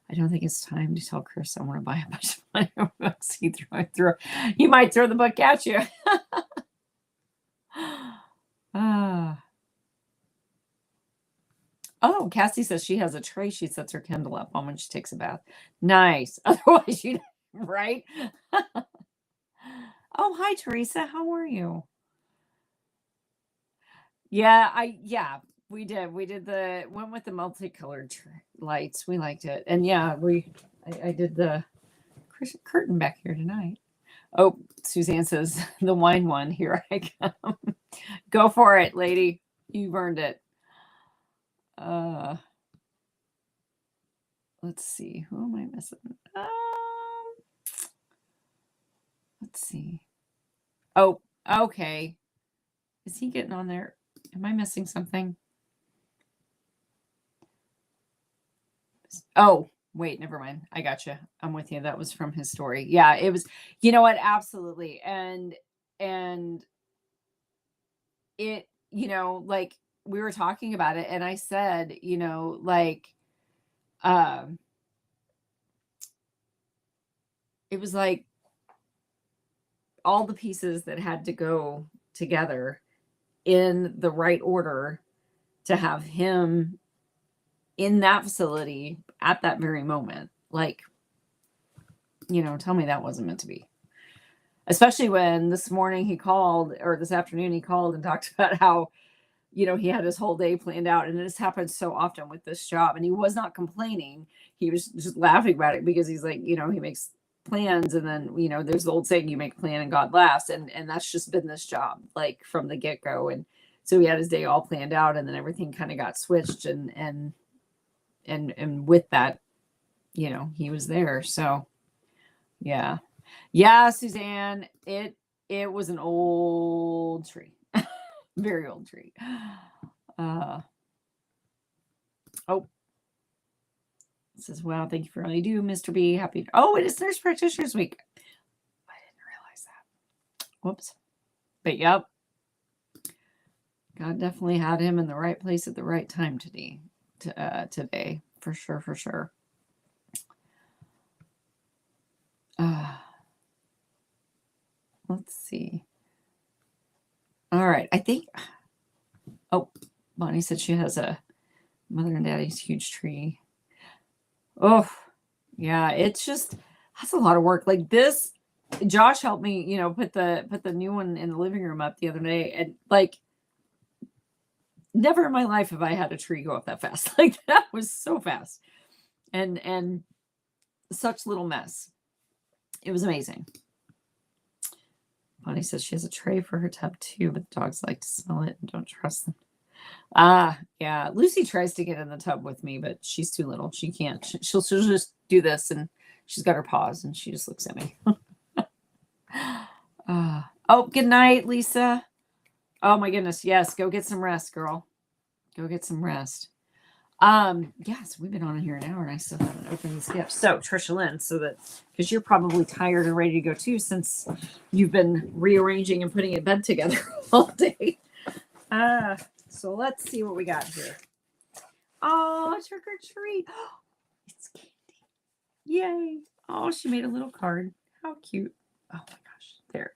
I don't think it's time to tell Chris I want to buy a bunch of my books. He might throw the book at you. Oh, Cassie says she has a tray she sets her Kindle up on when she takes a bath. Nice. Otherwise, she'd right? Oh, hi, Teresa. How are you? Yeah, we did. We did went with the multicolored lights. We liked it. And yeah, I did the curtain back here tonight. Oh, Suzanne says the wine one. Here I come. Go for it, lady. You've earned it. Let's see. Who am I missing? Let's see. Oh, okay. Is he getting on there? Am I missing something? Oh, wait, never mind. I got you. I'm with you. That was from his story. Yeah, it was. You know what? Absolutely. And it, like we were talking about it, and I said, like, it was like all the pieces that had to go together in the right order to have him in that facility at that very moment. Like, tell me that wasn't meant to be. Especially when this morning he called, or this afternoon he called and talked about how, he had his whole day planned out. And this happens so often with this job. And he was not complaining. He was just laughing about it because he's like, he makes plans, and then there's the old saying, you make a plan and God laughs, and that's just been this job, like from the get-go. And so he had his day all planned out, and then everything kind of got switched, and with that, he was there. So yeah, Suzanne, it was an old tree. Very old tree. Oh, it says, wow, thank you for all you do, Mr. B. Happy. Oh, it is Nurse Practitioners Week. I didn't realize that. Whoops. But yep. God definitely had him in the right place at the right time today. For sure. Let's see. All right. I think. Oh, Bonnie said she has a mother and daddy's huge tree. Oh, yeah, it's just, that's a lot of work. Like this, Josh helped me, put the new one in the living room up the other day, and like never in my life have I had a tree go up that fast. Like that was so fast. And such little mess. It was amazing. Bonnie says she has a tray for her tub too, but the dogs like to smell it and don't trust them. Yeah. Lucy tries to get in the tub with me, but she's too little. She can't. She'll just do this, and she's got her paws, and she just looks at me. Oh, good night, Lisa. Oh my goodness. Yes. Go get some rest, girl. Go get some rest. Yes, we've been on here an hour and I still haven't opened these gifts. So Trisha Lynn, because you're probably tired and ready to go too, since you've been rearranging and putting a bed together all day. So let's see what we got here. Oh, trick or treat. It's candy. Yay. Oh, she made a little card. How cute. Oh my gosh. There.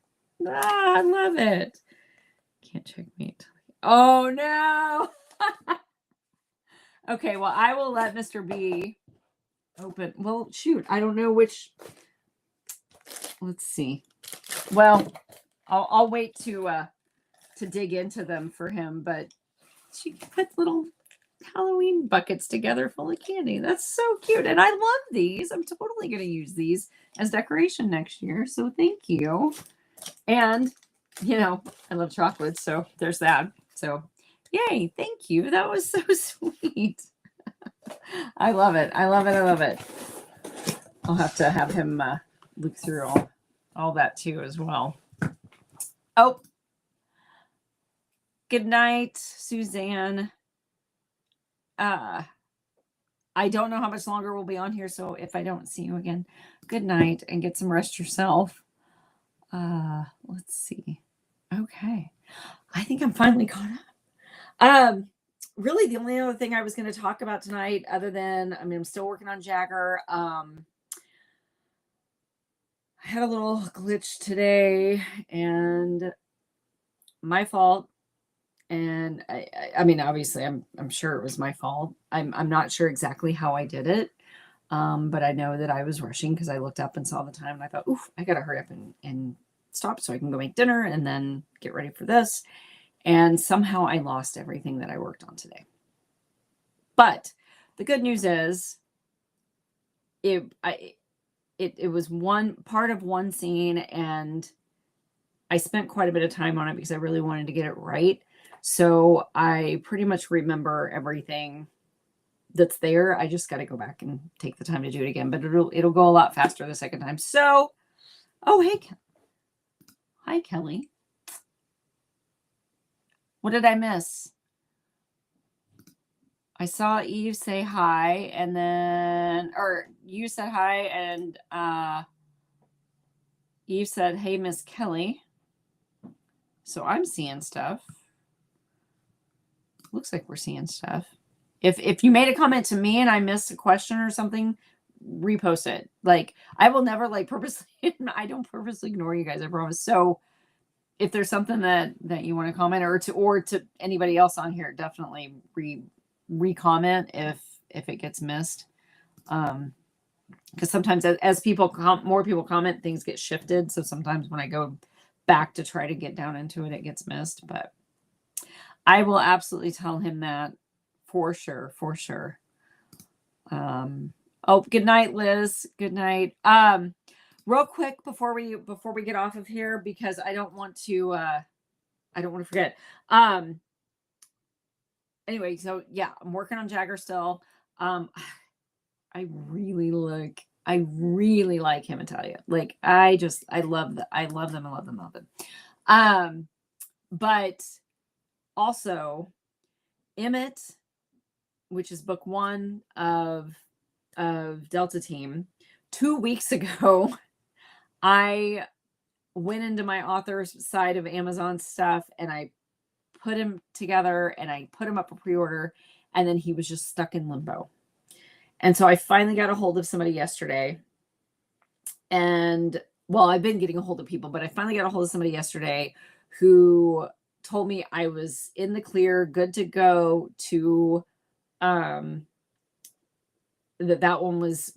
I love it. Can't checkmate. Oh no. Okay, well, I will let Mr. B open. Well, shoot, I don't know which. Let's see. Well, I'll wait to dig into them for him, but she put little Halloween buckets together full of candy. That's so cute, and I love these. I'm totally going to use these as decoration next year, so thank you. And, I love chocolate, so there's that. So yay, thank you. That was so sweet. I love it. I love it. I love it. I'll have to have him look through all that too as well. Oh, good night, Suzanne. I don't know how much longer we'll be on here, so if I don't see you again, good night and get some rest yourself. Let's see. Okay. I think I'm finally caught up. Really, the only other thing I was going to talk about tonight, other than, I'm still working on Jagger. I had a little glitch today, and my fault. And I mean, obviously, I'm sure it was my fault. I'm not sure exactly how I did it, but I know that I was rushing because I looked up and saw the time, and I thought, oof, I got to hurry up and stop so I can go make dinner and then get ready for this. And somehow I lost everything that I worked on today. But the good news is it was one part of one scene, and I spent quite a bit of time on it because I really wanted to get it right. So I pretty much remember everything that's there. I just got to go back and take the time to do it again, but it'll go a lot faster the second time. So, oh, hey, hi, Kelly. What did I miss? I saw Eve say hi, and then, or you said hi, and Eve said, hey, Miss Kelly. So I'm seeing stuff. Looks like we're seeing stuff. If you made a comment to me and I missed a question or something, repost it. Like, I will never purposely, I don't purposely ignore you guys, I promise. So if there's something that you want to comment or to anybody else on here, definitely re-comment if it gets missed. Because sometimes as more people comment, things get shifted. So sometimes when I go back to try to get down into it, it gets missed. But I will absolutely tell him that for sure. Oh, good night, Liz. Good night. Real quick before we get off of here, because I don't want to forget. Anyway, so yeah, I'm working on Jagger still. I really like him and Talia. Like, I love them. But also Emmett, which is book 1 of Delta Team, 2 weeks ago, I went into my author's side of Amazon stuff and I put him together and I put him up for pre-order, and then he was just stuck in limbo. And so I finally got a hold of somebody yesterday, and well, I've been getting a hold of people, but I finally got a hold of somebody yesterday who told me I was in the clear, good to go to that one was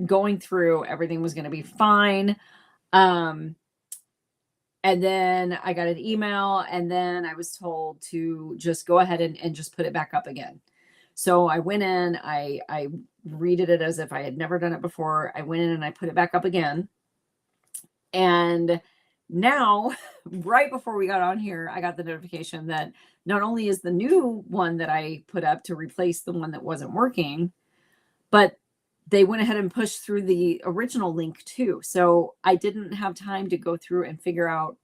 going through, everything was going to be fine. And then I got an email, and then I was told to just go ahead and just put it back up again. So I went in, I redid it as if I had never done it before. I went in and I put it back up again. And now, right before we got on here, I got the notification that not only is the new one that I put up to replace the one that wasn't working, but they went ahead and pushed through the original link too. So I didn't have time to go through and figure out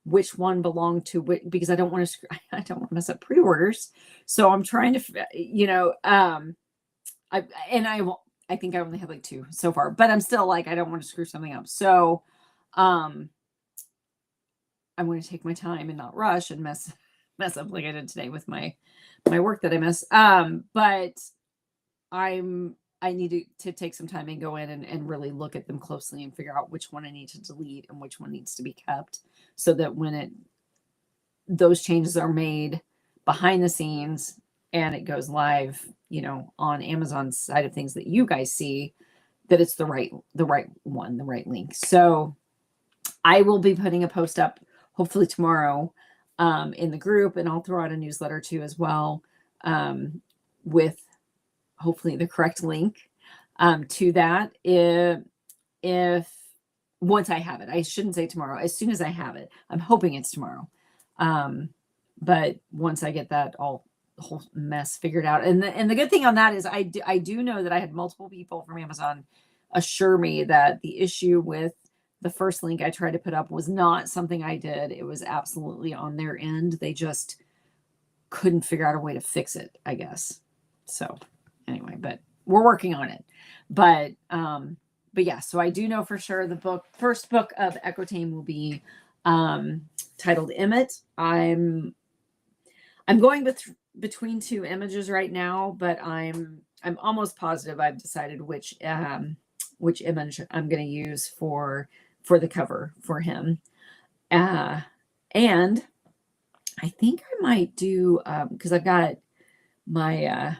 which one belonged to which, because I don't want to mess up pre-orders. So I'm trying to, I think I only have like 2 so far, but I'm still like, I don't want to screw something up. So, I'm going to take my time and not rush and mess up like I did today with my work that I miss. But I need to take some time and go in and really look at them closely and figure out which one I need to delete and which one needs to be kept, so that when those changes are made behind the scenes and it goes live, on Amazon's side of things that you guys see, that it's the right one, the right link. So I will be putting a post up hopefully tomorrow in the group, and I'll throw out a newsletter too as well, with hopefully the correct link to that. If once I have it, I shouldn't say tomorrow, as soon as I have it. I'm hoping it's tomorrow. But once I get that whole mess figured out, and the good thing on that is I do know that I had multiple people from Amazon assure me that the issue with the first link I tried to put up was not something I did. It was absolutely on their end. They just couldn't figure out a way to fix it, I guess. So anyway, but we're working on it. But yeah, so I do know for sure the first book of Echo Tame will be titled Emmett. I'm going between 2 images right now, but I'm almost positive I've decided which image I'm going to use for the cover for him. And I think I might do, because I've got my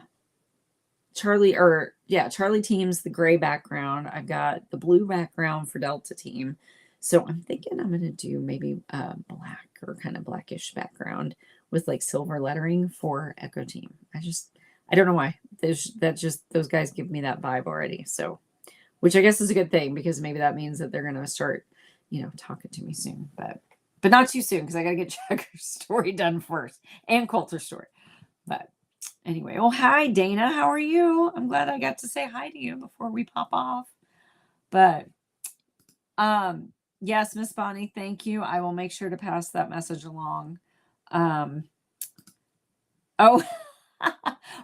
Charlie Team's the gray background. I've got the blue background for Delta Team. So I'm thinking I'm going to do maybe black or kind of blackish background with like silver lettering for Echo Team. I don't know why. Those guys give me that vibe already. So, which I guess is a good thing, because maybe that means that they're going to start, talking to me soon, but not too soon, because I got to get Jagger's story done first and Coulter's story. But anyway, well, hi, Dana. How are you? I'm glad I got to say hi to you before we pop off. But yes, Miss Bonnie, thank you. I will make sure to pass that message along. Oh,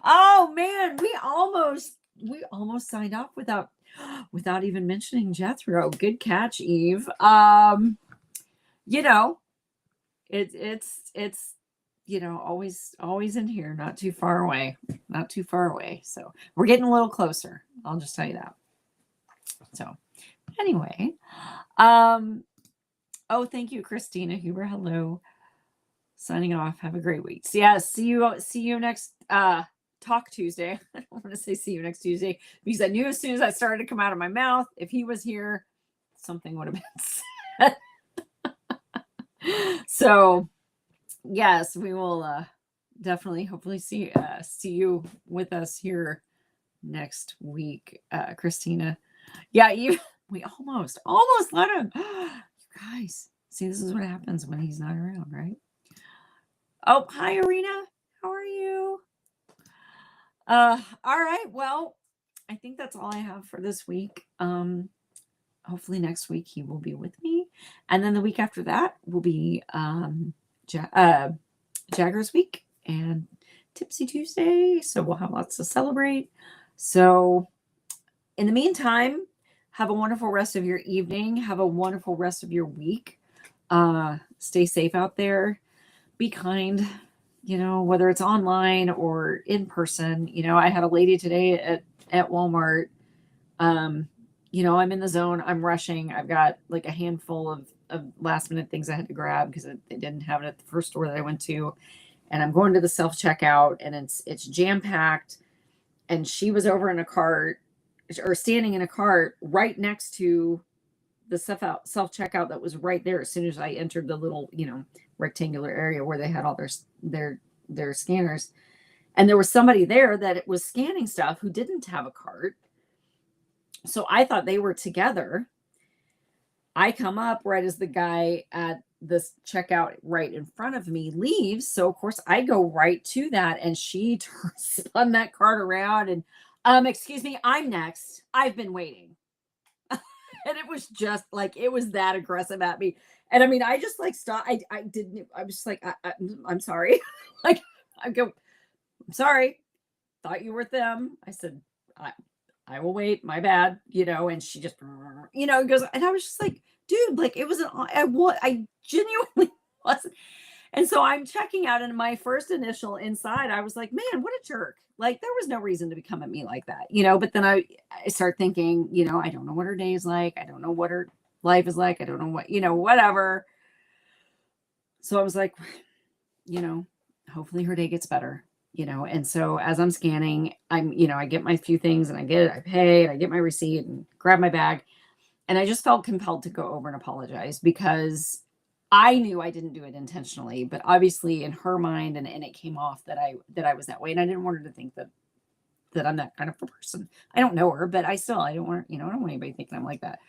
oh man, we almost signed off without even mentioning Jethro. Good catch, Eve. It's always in here, not too far away. So we're getting a little closer. I'll just tell you that. So anyway, oh, thank you, Christina Huber. Hello. Signing off. Have a great week. So yeah, see you next Talk Tuesday. I don't want to say see you next Tuesday, because I knew as soon as I started to come out of my mouth, if he was here, something would have been said. So yes, we will definitely hopefully see you with us here next week, Christina. Yeah, we almost let him. You guys, see, this is what happens when he's not around, right? Oh, hi, Arena. How are you? All right. Well, I think that's all I have for this week. Hopefully next week he will be with me. And then the week after that will be Jagger's week and Tipsy Tuesday. So we'll have lots to celebrate. So in the meantime, have a wonderful rest of your evening. Have a wonderful rest of your week. Stay safe out there. Be kind, whether it's online or in person. I had a lady today at Walmart I'm in the zone. I'm rushing. I've got like a handful of last minute things I had to grab because they didn't have it at the first store that I went to. And I'm going to the self checkout, and it's jam packed. And she was over in a cart, or standing in a cart right next to the self checkout that was right there as soon as I entered the little, rectangular area where they had all their scanners. And there was somebody there that was scanning stuff who didn't have a cart. So I thought they were together. I come up right as the guy at this checkout right in front of me leaves. So of course I go right to that, and she spun that cart around and, excuse me, I'm next. I've been waiting. And it was just like, it was that aggressive at me. And I mean, I just like stopped. I didn't, I was just like, I'm sorry. Like I go, I'm sorry. Thought you were them. I said, I will wait. My bad. And she just, goes, and I was just like, dude, like it was I genuinely wasn't. And so I'm checking out, and my first initial inside, I was like, man, what a jerk. Like there was no reason to be coming at me like that, but then I start thinking, I don't know what her day is like. I don't know what her life is like. I don't know what, whatever. So I was like, hopefully her day gets better, and so as I'm scanning, I get my few things, and I pay, and I get my receipt and grab my bag. And I just felt compelled to go over and apologize because I knew I didn't do it intentionally, but obviously in her mind, and it came off that I was that way. And I didn't want her to think that I'm that kind of a person. I don't know her, but I don't want, I don't want anybody thinking I'm like that.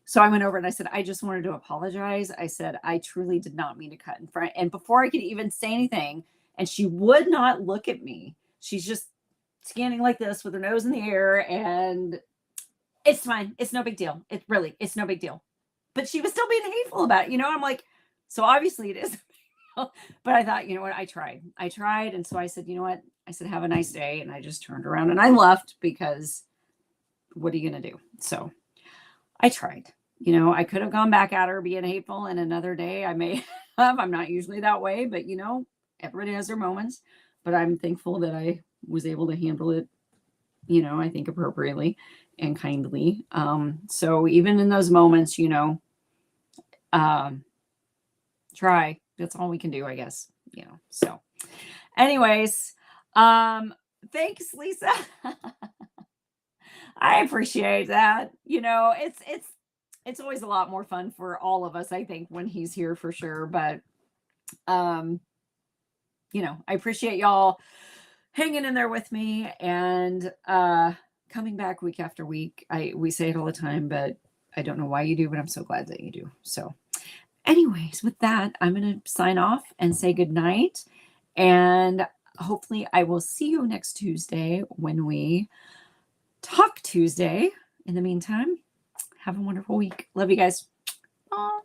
So I went over and I said, I just wanted to apologize. I said, I truly did not mean to cut in front. And before I could even say anything, and she would not look at me, she's just scanning like this with her nose in the air, and it's fine. It's no big deal. It's no big deal. But she was still being hateful about it. I'm like, so obviously it is. But I thought, you know what? I tried. And so I said, you know what? I said, have a nice day. And I just turned around and I left because what are you going to do? So I tried. I could have gone back at her being hateful, and another day I may have. I'm not usually that way, but everybody has their moments. But I'm thankful that I was able to handle it, I think appropriately and kindly. So even in those moments, try. That's all we can do, I guess. So anyways, thanks, Lisa. I appreciate that. It's always a lot more fun for all of us, I think, when he's here for sure. But I appreciate y'all hanging in there with me and coming back week after week. We say it all the time, but I don't know why you do, but I'm so glad that you do. So anyways, with that, I'm going to sign off and say good night. And hopefully I will see you next Tuesday when we talk Tuesday. In the meantime, have a wonderful week. Love you guys. Bye.